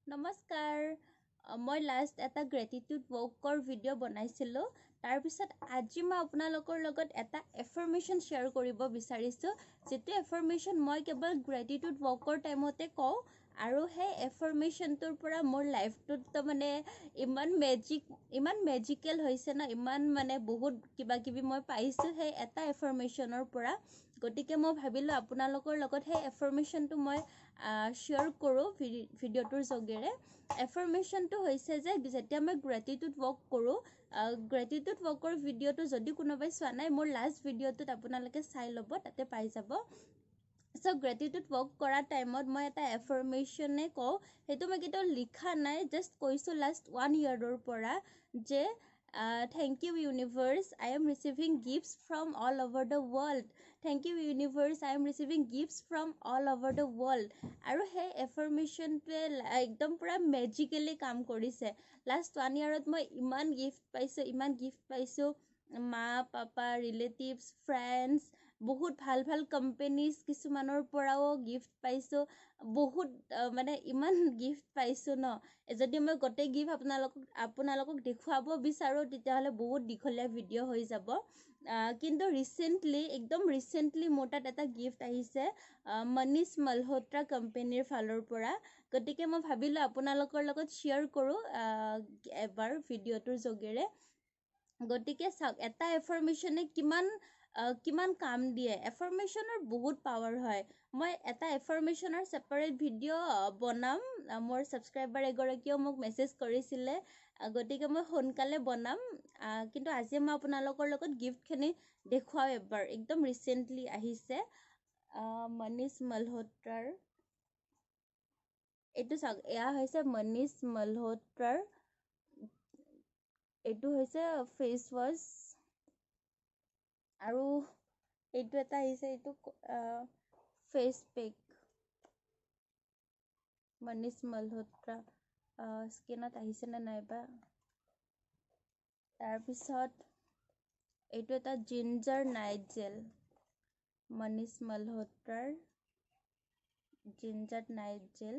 নমস্কাৰ মই লাষ্ট এটা গ্ৰেটিটিউড ৱৰ্কৰ ভিডিঅ' বনাইছিলোঁ তাৰপিছত আজি মই আপোনালোকৰ লগত এটা এফাৰ্মেশ্যন শ্বেয়াৰ কৰিব বিচাৰিছোঁ যিটো এফাৰ্মেশ্যন মই কেৱল গ্ৰেটিটিউড ৱৰ্কৰ টাইমতে কওঁ আৰু সেই এফাৰ্মেশ্যনটোৰ পৰা মোৰ লাইফটোত মানে ইমান মেজিকেল হৈছে ন ইমান মানে বহুত কিবা কিবি মই পাইছোঁ সেই এটা এফাৰ্মেশ্যনৰ পৰা গতিকে মই ভাবিলোঁ আপোনালোকৰ লগত সেই এফাৰ্মেশ্যনটো মই শ্বেয়াৰ কৰোঁ ভিডিঅ'টোৰ যোগেৰে এফাৰ্মেশ্যনটো হৈছে যে যেতিয়া মই গ্ৰেটিটিউড ৱৰ্ক কৰোঁ গ্ৰেটিটিউড ৱৰ্কৰ ভিডিঅ'টো যদি কোনোবাই চোৱা নাই মোৰ লাষ্ট ভিডিঅ'টোত আপোনালোকে চাই ল'ব তাতে পাই যাব চ' গ্ৰেটিটিউড ৱৰ্ক কৰা টাইমত মই এটা এফাৰ্মেশ্যনে কওঁ সেইটো মই কেতিয়াও লিখা নাই জাষ্ট কৈছোঁ লাষ্ট 1 yearৰ পৰা যে thank you universe I am receiving gifts from all over the world thank you universe I am receiving gifts from all over the world আৰু সেই এফাৰ্মেশ্যনটোৱে একদম পূৰা মেজিকেলি কাম কৰিছে লাষ্ট 1 yearত মই ইমান গিফ্ট পাইছোঁ মা পাপা ৰিলেটিভছ ফ্ৰেণ্ডছ বহুত ভাল ভাল কোম্পেনীজ কিছুমানৰ পৰাও গিফ্ট পাইছোঁ বহুত মানে ইমান গিফ্ট পাইছোঁ ন যদি মই গোটেই গিফ্ট আপোনালোকক দেখুৱাব বিচাৰোঁ তেতিয়াহ'লে বহুত দীঘলীয়া ভিডিঅ' হৈ যাব কিন্তু একদম ৰিচেণ্টলি মোৰ তাত এটা গিফ্ট আহিছে মনীষ মালহোত্ৰা কোম্পেনীৰ ফালৰ পৰা গতিকে মই ভাবিলোঁ আপোনালোকৰ লগত শ্বেয়াৰ কৰোঁ এবাৰ ভিডিঅ'টোৰ যোগেৰে গতিকে চাওক এটা এফাৰ্মেশ্যনে কিমান কাম দিয়ে এফাৰ্মেশ্যনৰ বহুত পাৱাৰ হয় মই এটা এফাৰ্মেশ্যনৰ ছেপাৰেট ভিডিঅ' বনাম মোৰ ছাবস্ক্ৰাইবাৰ এগৰাকীয়েও মোক মেছেজ কৰিছিলে গতিকে মই সোনকালে বনাম কিন্তু আজি মই আপোনালোকৰ লগত গিফ্টখিনি দেখুৱাওঁ এবাৰ একদম ৰিচেণ্টলি আহিছে মনীষ মালহোত্ৰাৰ এইটো চাওক এয়া হৈছে মনীষ মালহোত্ৰাৰ এইটো হৈছে ফেচ ৱাছ আৰু এইটো এটা আহিছে এইটো ফেচ পেক মনীষ মালহোত্ৰা স্কিনত আহিছেনে নাইবা তাৰপিছত এইটো এটা জিঞ্জাৰ নাইট জেল মনীষ মালহোত্ৰাৰ জিঞ্জাৰ নাইট জেল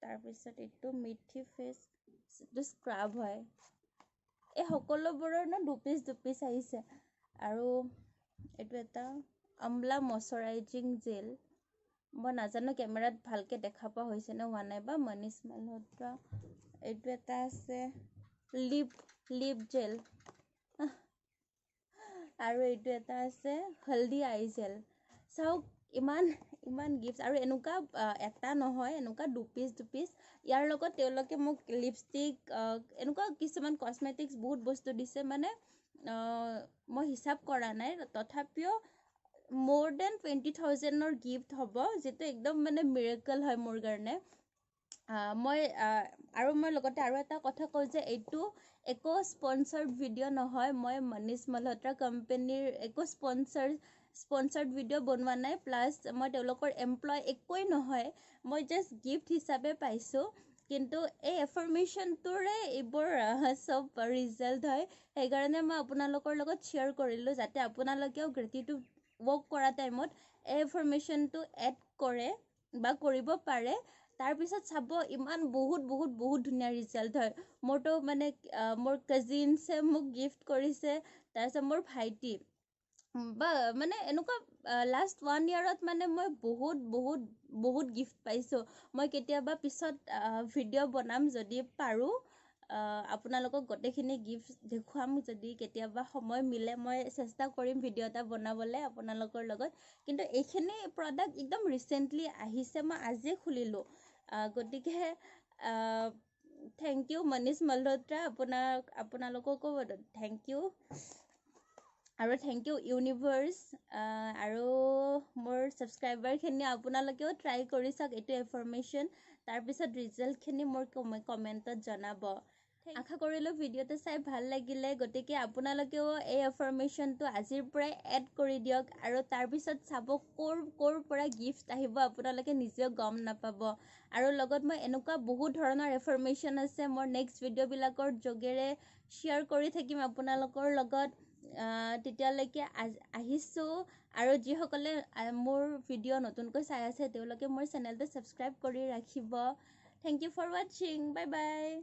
তাৰপিছত এইটো মিঠি ফেচ এইটো স্ক্ৰাব হয় এই সকলোবোৰৰ ন দুপিচ আহিছে আৰু এইটো এটা আমলা মইশ্চাৰাইজিং জেল মই নাজানো কেমেৰাত ভালকৈ দেখা পোৱা হৈছে নে হোৱা নাই বা মনীষ মালহোত্ৰা এইটো এটা আছে লিপ জেল আৰু এইটো এটা আছে হলদি আই জেল চাওক ইমান গিফ্ট আৰু এনেকুৱা এটা নহয় এনেকুৱা দুপিচ ইয়াৰ লগত তেওঁলোকে মোক লিপষ্টিক এনেকুৱা কিছুমান কছমেটিক্স বহুত বস্তু দিছে মানে মই হিচাপ কৰা নাই তথাপিও মোৰ দেন 20,000ৰ গিফ্ট হ'ব যিটো একদম মানে মিৰেকল হয় মোৰ কাৰণে মই লগতে আৰু এটা কথা কওঁ যে এইটো একো স্পনচাৰ্ড ভিডিঅ' নহয় মই মনীষ মালহোত্ৰা কোম্পেনীৰ একো স্পনচাৰ্ড ভিডিঅ' বনোৱা নাই প্লাছ মই তেওঁলোকৰ এমপ্লয় একোৱেই নহয় মই জাষ্ট গিফ্ট হিচাপে পাইছোঁ কিন্তু এই এফাৰ্মেশ্যনটোৰে এইবোৰ চব ৰিজাল্ট হয় সেইকাৰণে মই আপোনালোকৰ লগত শ্বেয়াৰ কৰিলোঁ যাতে আপোনালোকেও গ্ৰেটিটিউড ৱৰ্ক কৰা টাইমত এই এফাৰ্মেশ্যনটো এড কৰে বা কৰিব পাৰে তাৰপিছত চাব ইমান বহুত ধুনীয়া ৰিজাল্ট হয় মোৰতো মানে মোৰ কাজিনছে মোক গিফ্ট কৰিছে তাৰপিছত মোৰ ভাইটি বা মানে এনেকুৱা লাষ্ট 1 yearত মানে মই বহুত গিফ্ট পাইছোঁ মই কেতিয়াবা পিছত ভিডিঅ' বনাম যদি পাৰোঁ আপোনালোকক গোটেইখিনি গিফ্ট দেখুৱাম যদি কেতিয়াবা সময় মিলে মই চেষ্টা কৰিম ভিডিঅ' এটা বনাবলৈ আপোনালোকৰ লগত কিন্তু এইখিনি প্ৰডাক্ট একদম ৰিচেণ্টলি আহিছে মই আজিয়ে খুলিলোঁ গতিকে থেংক ইউ মনীষ মালহোত্ৰা আপোনালোককো থেংক ইউ আৰু থেংক ইউ ইউনিভাৰ্ছ আৰু মোৰ ছাবস্ক্ৰাইবাৰখিনি আপোনালোকেও ট্ৰাই কৰি চাওক এইটো এফাৰ্মেশ্যন তাৰপিছত ৰিজাল্টখিনি মোৰ কমেণ্টত জনাব আশা কৰিলোঁ ভিডিঅ'টো চাই ভাল লাগিলে গতিকে আপোনালোকেও এই এফাৰ্মেশ্যনটো আজিৰ পৰাই এড কৰি দিয়ক আৰু তাৰপিছত চাব ক'ৰ পৰা গিফ্ট আহিব আপোনালোকে নিজেও গম নাপাব আৰু লগত মই এনেকুৱা বহুত ধৰণৰ এফাৰ্মেশ্যন আছে মোৰ নেক্সট ভিডিঅ'বিলাকৰ যোগেৰে শ্বেয়াৰ কৰি থাকিম আপোনালোকৰ লগত তেতিয়ালৈকে আহিছোঁ। আৰু যিসকলে মোৰ ভিডিঅ' নতুনকৈ চাই আছে তেওঁলোকে মোৰ চেনেলটো ছাবস্ক্ৰাইব কৰি ৰাখিব। থেংক ইউ ফৰ ৱাটছিং। বাই বাই।